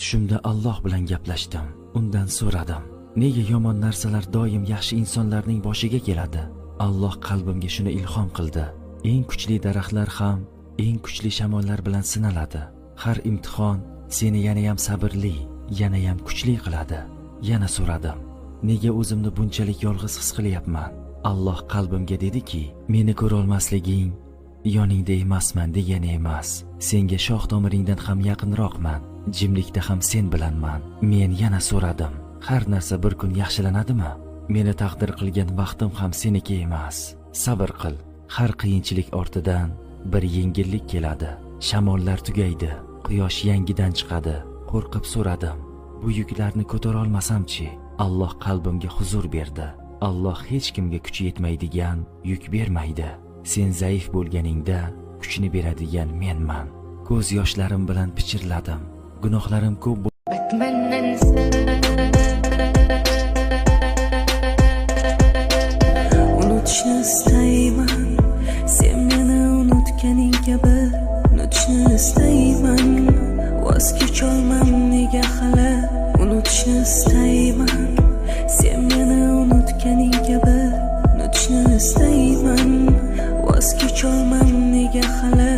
Tushimda Alloh bilan gaplashdim. Undan so'radim: nega yomon narsalar doim yaxshi insonlarning boshiga keladi? Alloh qalbimga shuni ilhom qildi. Eng kuchli daraxtlar ham eng kuchli shamollar bilan sinaladi. Har imtihon seni yanayam sabrli, yanayam kuchli qiladi. Yana so'radim: nega o'zimni bunchalik yolg'iz his qilyapman? Alloh qalbimga dediki, meni ko'ra olmasliging yoningda emasman degani emas. Senga shoh tomiringdan ham yaqinroqman. Jimlikda ham sen bilanman. Men yana so'radim: har narsa bir kun yaxshilanadimi? Meni taqdir qilgan vaqtim ham seniki emas. Sabr qil. Har qiyinchilik ortidan bir yengillik keladi. Shamollar tugaydi, quyosh yangidan chiqadi. Qo'rqib so'radim: bu yuklarni ko'tara olmasam-chi? Alloh qalbimga huzur berdi. Alloh hech kimga kuchi yetmaydigan yuk bermaydi. Sen zaif bo'lganingda kuchni beradigan menman. Ko'z yoshlarim bilan pichirladim. Gunohlarim ko'p unutishni istayman. Sen meni unutganing kabi unutishni istayman. Voz kecholmam nega hali unutishni istayman. Sen meni unutganing kabi unutishni istayman. Voz kecholmam nega hali